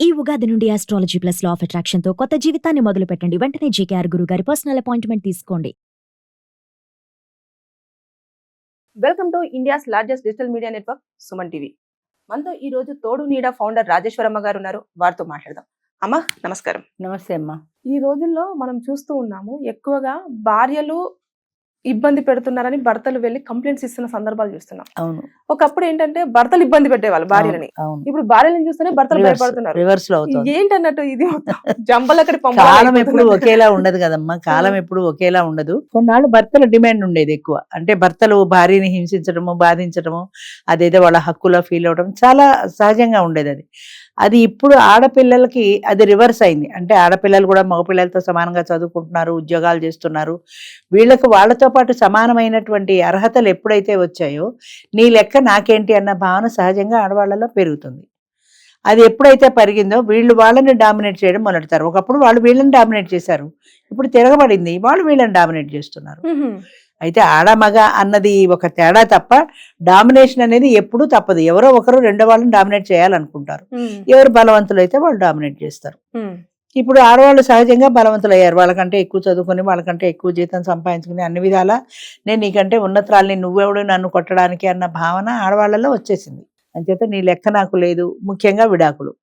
ఈ ఉగాది నుండి astrology plus law of attraction తో కొత్త జీవితాన్ని మొదలు పెట్టండి. వెంటనే జేకేఆర్ గురువు గారి పర్సనల్ అపాయింట్మెంట్ తీసుకోండి. Welcome to India's largest digital media network Suman TV. మనతో ఈ రోజు తోడు నీడ ఫౌండర్ రాజేశ్వరమ్మ గారు ఉన్నారు. వారితో మాట్లాడదాం. అమ్మ నమస్కారం. నమస్తే అమ్మా. ఈ రోజుల్లో మనం చూస్తూ ఉన్నాము, ఎక్కువగా భార్యలు ఇబ్బంది పెడుతున్నారని భర్తలు వెళ్ళి కంప్లైంట్స్ ఇస్తున్న సందర్భాలు చూస్తున్నాం. అవును, ఒకప్పుడు ఏంటంటే భర్తలు ఇబ్బంది పెట్టేవాళ్ళు భార్యలని, అవును. ఇప్పుడు భార్యలను చూస్తేనే భర్తలు భయపడుతున్నారు. రివర్స్ లో అవుతుంది. ఏంటన్నట్టు ఇది జంబలక్కడి కాలం ఎప్పుడు ఒకేలా ఉండదు కదమ్మా. కాలం ఎప్పుడు ఒకేలా ఉండదు. కొన్నాళ్ళు భర్తల డిమాండ్ ఉండేది ఎక్కువ. అంటే భర్తలు భార్యని హింసించడము, బాధించడము, అదేదో వాళ్ళ హక్కులో ఫీల్ అవడం చాలా సహజంగా ఉండేది. అది ఇప్పుడు ఆడపిల్లలకి అది రివర్స్ అయింది. అంటే ఆడపిల్లలు కూడా మగపిల్లలతో సమానంగా చదువుకుంటున్నారు, ఉద్యోగాలు చేస్తున్నారు. వీళ్ళకు వాళ్ళతో పాటు సమానమైనటువంటి అర్హతలు ఎప్పుడైతే వచ్చాయో నీ లెక్క నాకేంటి అన్న భావన సహజంగా ఆడవాళ్ళలో పెరుగుతుంది. అది ఎప్పుడైతే పెరిగిందో వీళ్ళు వాళ్ళని డామినేట్ చేయడం మొదలెడతారు. ఒకప్పుడు వాళ్ళు వీళ్ళని డామినేట్ చేశారు, ఇప్పుడు తిరగబడింది, వాళ్ళు వీళ్ళని డామినేట్ చేస్తున్నారు. అయితే ఆడ మగ అన్నది ఒక తేడా తప్ప డామినేషన్ అనేది ఎప్పుడూ తప్పదు. ఎవరో ఒకరు రెండో వాళ్ళని డామినేట్ చేయాలనుకుంటారు. ఎవరు బలవంతులు అయితే వాళ్ళు డామినేట్ చేస్తారు. ఇప్పుడు ఆడవాళ్ళు సహజంగా బలవంతులు అయ్యారు. వాళ్ళకంటే ఎక్కువ చదువుకుని, వాళ్ళకంటే ఎక్కువ జీతం సంపాదించుకుని, అన్ని విధాలా నేను నీకంటే ఉన్నతరాల్ని, నువ్వెవడు నన్ను కొట్టడానికి అన్న భావన ఆడవాళ్ళలో వచ్చేసింది. అంచేత నీ లెక్క నాకు లేదు. ముఖ్యంగా విడాకులు,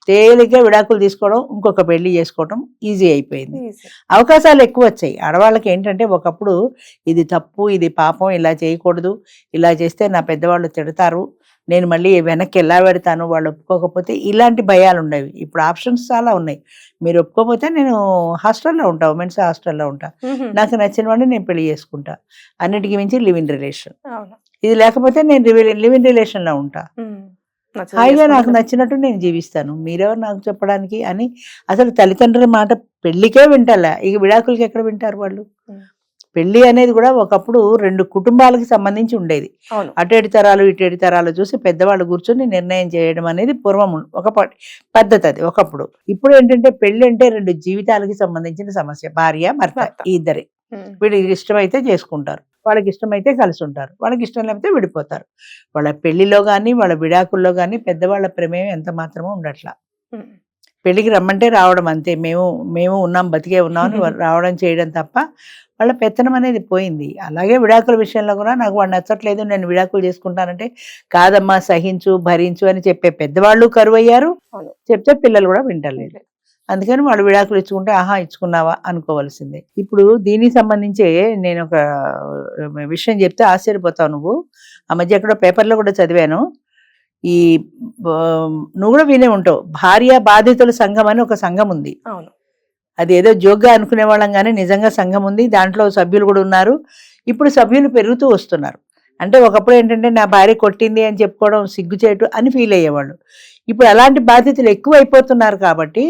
తేలిగ్గా విడాకులు తీసుకోవడం, ఇంకొక పెళ్లి చేసుకోవడం ఈజీ అయిపోయింది. అవకాశాలు ఎక్కువ వచ్చాయి. ఆడవాళ్ళకి ఏంటంటే ఒకప్పుడు ఇది తప్పు, ఇది పాపం, ఇలా చేయకూడదు, ఇలా చేస్తే నా పెద్దవాళ్ళు తిడతారు, నేను మళ్ళీ వెనక్కి ఎలా పెడతాను వాళ్ళు ఒప్పుకోకపోతే, ఇలాంటి భయాలు ఉండేవి. ఇప్పుడు ఆప్షన్స్ చాలా ఉన్నాయి. మీరు ఒప్పుకోకపోతే నేను హాస్టల్లో ఉంటా, ఉమెన్స్ హాస్టల్లో ఉంటా, నాకు నచ్చిన వాడిని నేను పెళ్లి చేసుకుంటా, అన్నిటికీ మించి లివ్ ఇన్ రిలేషన్. ఇది లేకపోతే నేను లివ్ ఇన్ రిలేషన్లో ఉంటా, హాయిగా నాకు నచ్చినట్టు నేను జీవిస్తాను, మీరెవరు నాకు చెప్పడానికి అని అసలు తల్లిదండ్రుల మాట పెళ్లికే వింటాలా, ఇక విడాకులకి ఎక్కడ వింటారు వాళ్ళు. పెళ్లి అనేది కూడా ఒకప్పుడు రెండు కుటుంబాలకు సంబంధించి ఉండేది. అటేడు తరాలు ఇటేడు తరాలు చూసి పెద్దవాళ్ళు కూర్చొని నిర్ణయం చేయడం అనేది పూర్వం ఒక పద్ధతి అది ఒకప్పుడు. ఇప్పుడు ఏంటంటే పెళ్లి అంటే రెండు జీవితాలకి సంబంధించిన సమస్య. భార్య భర్త ఇద్దరే, వీళ్ళకి ఇష్టమైతే చేసుకుంటారు, వాళ్ళకి ఇష్టమైతే కలిసి ఉంటారు, వాళ్ళకి ఇష్టం లేకపోతే విడిపోతారు. వాళ్ళ పెళ్లిలో కానీ వాళ్ళ విడాకుల్లో కానీ పెద్దవాళ్ళ ప్రమేయం ఎంత మాత్రమో ఉండట్లా. పెళ్లికి రమ్మంటే రావడం అంతే, మేము ఉన్నాం, బతికే ఉన్నామని రావడం చేయడం తప్ప వాళ్ళ పెత్తనం అనేది పోయింది. అలాగే విడాకుల విషయంలో కూడా నాకు వాడు నచ్చట్లేదు, నేను విడాకులు చేసుకుంటానంటే కాదమ్మా సహించు భరించు అని చెప్పే పెద్దవాళ్ళు కరువయ్యారు, చెప్తే పిల్లలు కూడా వింటలేదు. అందుకని వాళ్ళు విడాకులు ఇచ్చుకుంటే ఆహా ఇచ్చుకున్నావా అనుకోవాల్సిందే. ఇప్పుడు దీనికి సంబంధించే నేను ఒక విషయం చెప్తే ఆశ్చర్యపోతావు నువ్వు. ఆ మధ్య ఎక్కడో పేపర్లో కూడా చదివాను. ఈ నువ్వు కూడా వినే ఉంటావు, భార్య బాధితుల సంఘం అని ఒక సంఘం ఉంది. అది ఏదో జోక్గా అనుకునే వాళ్ళం కానీ నిజంగా సంఘం ఉంది, దాంట్లో సభ్యులు కూడా ఉన్నారు. ఇప్పుడు సభ్యులు పెరుగుతూ వస్తున్నారు. అంటే ఒకప్పుడు ఏంటంటే నా భార్య కొట్టింది అని చెప్పుకోవడం సిగ్గుచేటు అని ఫీల్ అయ్యేవాళ్ళు. ఇప్పుడు అలాంటి బాధితులు ఎక్కువ అయిపోతున్నారు కాబట్టి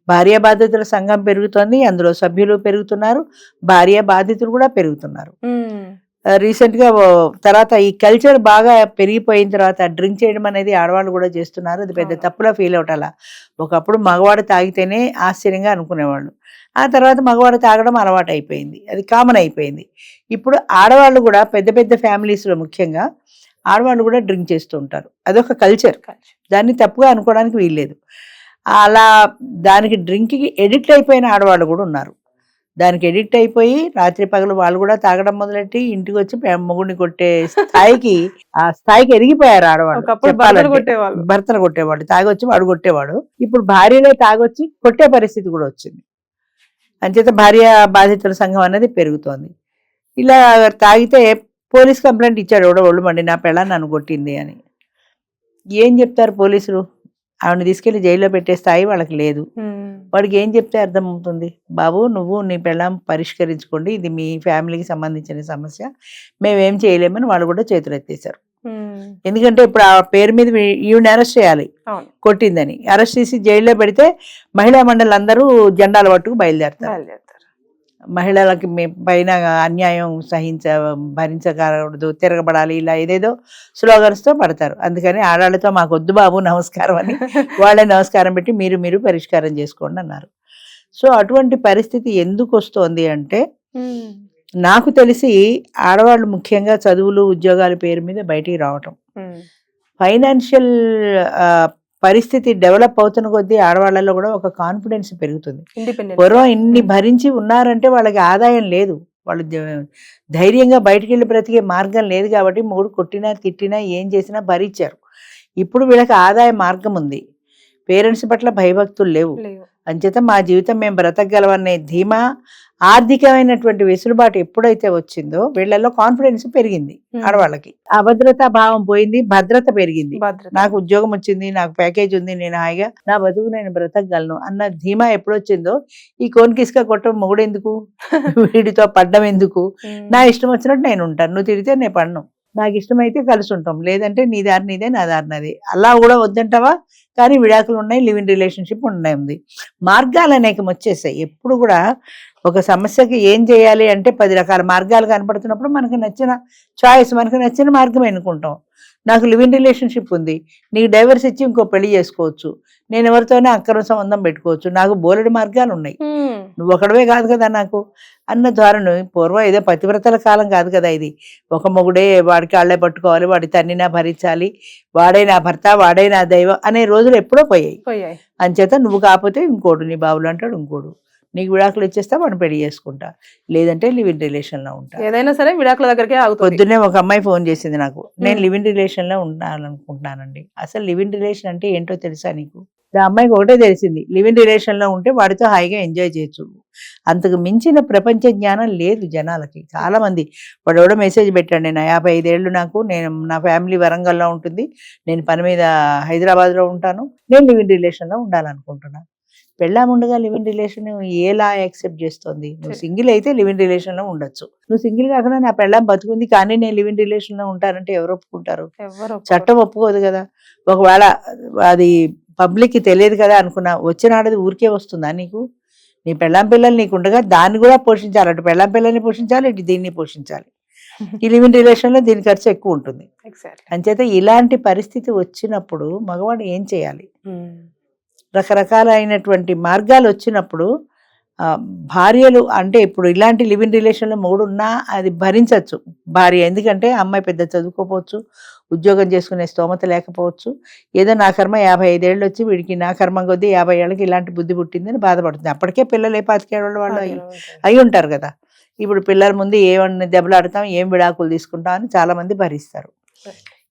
భార్య బాధితుల సంఘం పెరుగుతోంది, అందులో సభ్యులు పెరుగుతున్నారు, భార్య బాధితులు కూడా పెరుగుతున్నారు. రీసెంట్గా తర్వాత ఈ కల్చర్ బాగా పెరిగిపోయిన తర్వాత డ్రింక్ చేయడం అనేది ఆడవాళ్ళు కూడా చేస్తున్నారు. అది పెద్ద తప్పులా ఫీల్ అవటాలా. ఒకప్పుడు మగవాడు తాగితేనే ఆశ్చర్యంగా అనుకునేవాళ్ళు, ఆ తర్వాత మగవాడు తాగడం అలవాటు అయిపోయింది, అది కామన్ అయిపోయింది. ఇప్పుడు ఆడవాళ్ళు కూడా పెద్ద పెద్ద ఫ్యామిలీస్లో ముఖ్యంగా ఆడవాళ్ళు కూడా డ్రింక్ చేస్తూ ఉంటారు. అదొక కల్చర్, దాన్ని తప్పుగా అనుకోవడానికి వీల్లేదు. అలా దానికి డ్రింక్కి ఎడిక్ట్ అయిపోయిన ఆడవాళ్ళు కూడా ఉన్నారు. దానికి ఎడిక్ట్ అయిపోయి రాత్రి పగలు వాళ్ళు కూడా తాగడం మొదలెట్టి ఇంటికి వచ్చి మొగుడిని కొట్టే స్థాయికి ఆ స్థాయికి ఎదిగిపోయారు ఆడవాళ్ళు. భర్తను కొట్టేవాడు, తాగొచ్చి వాడు కొట్టేవాడు. ఇప్పుడు భార్యలో తాగొచ్చి కొట్టే పరిస్థితి కూడా వచ్చింది. అంచేత భార్య బాధితుల సంఘం అనేది పెరుగుతోంది. ఇలా తాగితే పోలీస్ కంప్లైంట్ ఇచ్చాడు ఎవడో, ఒళ్ళు మండి నా పెళ్ళాన్ని నన్ను కొట్టింది అని. ఏం చెప్తారు పోలీసులు? ఆవిడని తీసుకెళ్లి జైల్లో పెట్టే స్థాయి వాళ్ళకి లేదు. వాడికి ఏం చెప్తే అర్థమవుతుంది? బాబు నువ్వు నీ పెళ్ళాం పరిష్కరించుకోండి, ఇది మీ ఫ్యామిలీకి సంబంధించిన సమస్య, మేమేం చేయలేమని వాళ్ళు కూడా చేతులు ఎత్తేసారు. ఎందుకంటే ఇప్పుడు ఆ పేరు మీద ఈవిని అరెస్ట్ చేయాలి, కొట్టిందని. అరెస్ట్ చేసి జైల్లో పెడితే మహిళా మండలి అందరూ జెండాలు పట్టుకు బయలుదేరతారు. మహిళలకి పైన అన్యాయం భరించకూడదు, తిరగబడాలి, ఇలా ఏదేదో స్లోగన్స్తో పడతారు. అందుకని ఆడాళ్ళతో మాకు వద్దు బాబు నమస్కారం అని వాళ్ళే నమస్కారం పెట్టి మీరు పరిష్కారం చేసుకోండి అన్నారు. సో అటువంటి పరిస్థితి ఎందుకు వస్తోంది అంటే, నాకు తెలిసి ఆడవాళ్ళు ముఖ్యంగా చదువులు ఉద్యోగాల పేరు మీద బయటికి రావటం, ఫైనాన్షియల్ పరిస్థితి డెవలప్ అవుతున్న కొద్దీ ఆడవాళ్ళలో కూడా ఒక కాన్ఫిడెన్స్ పెరుగుతుంది. ఇండిపెండెంట్ పూర్వం ఇన్ని భరించి ఉన్నారంటే వాళ్ళకి ఆదాయం లేదు, వాళ్ళు ధైర్యంగా బయటికి వెళ్ళి బ్రతికే మార్గం లేదు కాబట్టి మొగుడు కొట్టినా తిట్టినా ఏం చేసినా భరించారు. ఇప్పుడు వీళ్ళకి ఆదాయ మార్గం ఉంది, పేరెంట్స్ పట్ల భయభక్తులు లేవు. అంచేత మా జీవితం మేము బ్రతకగలమనే ధీమా, ఆర్థికమైనటువంటి వెసులుబాటు ఎప్పుడైతే వచ్చిందో వీళ్ళల్లో కాన్ఫిడెన్స్ పెరిగింది. ఆడవాళ్ళకి అభద్రతా భావం పోయింది, భద్రత పెరిగింది. నాకు ఉద్యోగం వచ్చింది, నాకు ప్యాకేజ్ ఉంది, నేను హాయిగా నా బతుకు నేను బ్రతకగలను అన్న ధీమా ఎప్పుడొచ్చిందో ఈ కోన్కిస్క కొట్టడం మొగుడెందుకు, వీడితో పడ్డం ఎందుకు, నా ఇష్టం వచ్చినట్టు నేను ఉంటాను, నువ్వు తిడితే నేను పడను, నాకు ఇష్టమైతే కలిసి ఉంటాం, లేదంటే నీ దారి నీదే నా దారి నాదే, అలా కూడా వద్దంటావా. కానీ విడాకులు ఉన్నాయి, లివ్ ఇన్ రిలేషన్షిప్ ఉంది. మార్గాలు అనేకం వచ్చేసాయి. ఎప్పుడు కూడా ఒక సమస్యకి ఏం చేయాలి అంటే 10 రకాల మార్గాలు కనపడుతున్నప్పుడు మనకు నచ్చిన చాయిస్, మనకు నచ్చిన మార్గం ఎన్నుకుంటాం. నాకు లివ్ ఇన్ రిలేషన్షిప్ ఉంది, నీకు డైవర్స్ ఇచ్చి ఇంకో పెళ్లి చేసుకోవచ్చు, నేను ఎవరితోనే అక్రమ సంబంధం పెట్టుకోవచ్చు, నాకు బోలెడు మార్గాలు ఉన్నాయి, నువ్వు ఒకడవే కాదు కదా నాకు అన్న ధోరణి. పూర్వం ఏదో పతివ్రతల కాలం కాదు కదా ఇది. ఒక మొగుడే వాడికి కాళ్ళే పట్టుకోవాలి, వాడి తన్నినా భరించాలి, వాడే నా భర్త, వాడే నా దైవం అనే రోజులు ఎప్పుడో పోయాయి. అంచేత నువ్వు కాకపోతే ఇంకోడు, నీ బాబులు అంటాడు ఇంకోడు, నీకు విడాకులు ఇచ్చేస్తా వాడిని పెళ్లి చేసుకుంటా, లేదంటే లివ్ ఇన్ రిలేషన్ లో ఉంటా. ఏదైనా సరే విడాకుల దగ్గరకే ఆగుతుంది. పొద్దున్నే ఒక అమ్మాయి ఫోన్ చేసింది నాకు, నేను లివ్ ఇన్ రిలేషన్ లో ఉండాలనుకుంటున్నానండి. అసలు లివ్ ఇన్ రిలేషన్ అంటే ఏంటో తెలుసా నీకు? ఆ అమ్మాయికి ఒకటే తెలిసింది, లివ్ ఇన్ రిలేషన్ లో ఉంటే వాడితో హాయిగా ఎంజాయ్ చేయొచ్చు, అంతకు మించిన ప్రపంచ జ్ఞానం లేదు జనాలకి. చాలా మంది వాడు ఎవడో మెసేజ్ పెట్టాడు, నేను 55 ఏళ్ళు నాకు, నేను నా ఫ్యామిలీ వరంగల్లో ఉంటుంది, నేను పని మీద హైదరాబాద్లో ఉంటాను, నేను లివ్ ఇన్ రిలేషన్ లో ఉండాలనుకుంటున్నాను. పెళ్ళాముండగా లివ్ ఇన్ రిలేషన్ ఏ లా యాక్సెప్ట్ చేస్తుంది? నువ్వు సింగిల్ అయితే లివ్ ఇన్ రిలేషన్ లో ఉండొచ్చు, నువ్వు సింగిల్ కాకుండా నా పెళ్ళాం బతుకుంది కానీ నేను లివ్ ఇన్ రిలేషన్ లో ఉంటానంటే ఎవరు ఒప్పుకుంటారు? చట్టం ఒప్పుకోదు కదా. ఒకవేళ అది పబ్లిక్ కి తెలియదు కదా అనుకున్నా, వచ్చినాడది ఊరికే వస్తుందా నీకు? నీ పెళ్ళాం పిల్లలు నీకు ఉండగా దాన్ని కూడా పోషించాలి, అటు పెళ్ళాం పిల్లల్ని పోషించాలి, ఇటు దీన్ని పోషించాలి. ఈ లివ్ ఇన్ రిలేషన్ లో దీని ఖర్చు ఎక్కువ ఉంటుంది. అంచేత ఇలాంటి పరిస్థితి వచ్చినప్పుడు మగవాడు ఏం చేయాలి? రకరకాలైనటువంటి మార్గాలు వచ్చినప్పుడు భార్యలు అంటే ఇప్పుడు ఇలాంటి లివ్ ఇన్ రిలేషన్లో మొగుడు ఉన్నా అది భరించవచ్చు భార్య, ఎందుకంటే అమ్మాయి పెద్ద చదువుకోపోవచ్చు, ఉద్యోగం చేసుకునే స్తోమత లేకపోవచ్చు, ఏదో నా కర్మ 55 ఏళ్ళు వచ్చి వీడికి నా కర్మ కొద్దీ 50 ఏళ్ళకి ఇలాంటి బుద్ధి పుట్టిందని బాధపడుతుంది. అప్పటికే పిల్లలు 25 వాళ్ళు అయి ఉంటారు కదా. ఇప్పుడు పిల్లల ముందు ఏమన్నా దెబ్బలాడతాం, ఏం విడాకులు తీసుకుంటాం అని చాలా మంది భరిస్తారు.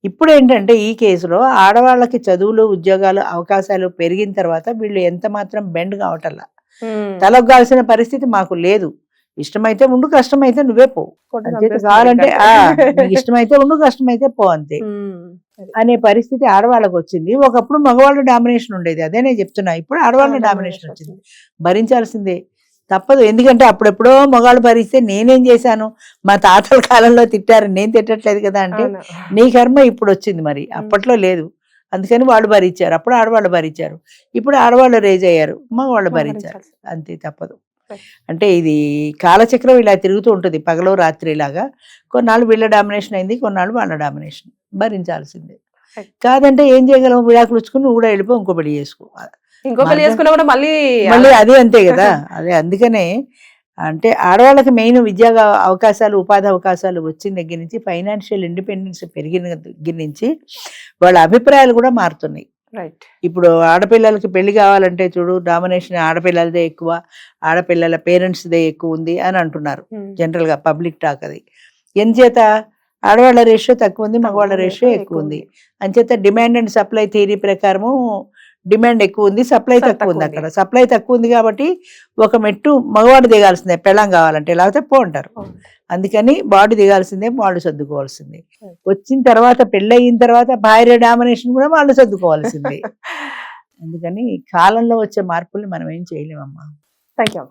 ఇప్పుడు ఏంటంటే ఈ కేసులో ఆడవాళ్ళకి చదువులు, ఉద్యోగాలు, అవకాశాలు పెరిగిన తర్వాత వీళ్ళు ఎంత మాత్రం బెండ్ కావటల్లా, తలొగ్గాల్సిన పరిస్థితి మాకు లేదు. ఇష్టమైతే ఉండు, కష్టమైతే నువ్వే పో, కావాలంటే ఇష్టమైతే ఉండు, కష్టమైతే పో, అంతే అనే పరిస్థితి ఆడవాళ్ళకు వచ్చింది. ఒకప్పుడు మగవాళ్ళ డామినేషన్ ఉండేది, అదే నేను చెప్తున్నా. ఇప్పుడు ఆడవాళ్ళ డామినేషన్ వచ్చింది, భరించాల్సిందే, తప్పదు. ఎందుకంటే అప్పుడెప్పుడో మగాళ్ళు భరిస్తే నేనేం చేశాను, మా తాతల కాలంలో తిట్టారు, నేను తిట్టట్లేదు కదా అంటే నీ కర్మ ఇప్పుడు వచ్చింది, మరి అప్పట్లో లేదు, అందుకని వాళ్ళు భరించారు. అప్పుడు ఆడవాళ్ళు భరించారు, ఇప్పుడు ఆడవాళ్ళు రేజ్ అయ్యారు, మగవాళ్ళు భరించారు, అంతే, తప్పదు. అంటే ఇది కాలచక్రం ఇలా తిరుగుతూ ఉంటుంది, పగలో రాత్రి లాగా. కొన్నాళ్ళు వీళ్ళ డామినేషన్ అయింది, కొన్నాళ్ళు వాళ్ళ డామినేషన్, భరించాల్సిందే. కాదంటే ఏం చేయగలవు, విడాకులు వచ్చుకుని నువ్వు కూడా వెళ్ళిపో, ఇంకో పెళ్లి చేసుకో, ఇంకో పెళ్లి చేసుకున్నా కూడా మళ్ళీ అదే అంతే కదా. అదే అందుకనే అంటే ఆడవాళ్ళకి మెయిన్ విద్యా అవకాశాలు, ఉపాధి అవకాశాలు వచ్చిన దగ్గర నుంచి, ఫైనాన్షియల్ ఇండిపెండెన్స్ పెరిగిన దగ్గర నుంచి వాళ్ళ అభిప్రాయాలు కూడా మారుతున్నాయి. ఇప్పుడు ఆడపిల్లలకి పెళ్లి కావాలంటే చూడు, డామినేషన్ ఆడపిల్లలదే ఎక్కువ, ఆడపిల్లల పేరెంట్స్దే ఎక్కువ ఉంది అని అంటున్నారు జనరల్ గా, పబ్లిక్ టాక్ అది. ఎంచేత ఆడవాళ్ళ రేషియో తక్కువ ఉంది, మగవాళ్ళ రేషియో ఎక్కువ ఉంది. అంచేత డిమాండ్ అండ్ సప్లై థియరీ ప్రకారము డిమాండ్ ఎక్కువ ఉంది, సప్లై తక్కువ ఉంది. అక్కడ సప్లై తక్కువ ఉంది కాబట్టి ఒక మెట్టు మగవాడు దిగాల్సిందే పెళ్ళాం కావాలంటే, లేకపోతే పో అంటారు. అందుకని వాడు దిగాల్సిందే, వాళ్ళు సర్దుకోవాల్సిందే. వచ్చిన తర్వాత పెళ్ళయిన తర్వాత భార్య డామినేషన్ కూడా వాళ్ళు సర్దుకోవాల్సిందే. అందుకని కాలంలో వచ్చే మార్పుల్ని మనం ఏం చేయలేమమ్మా. Thank you.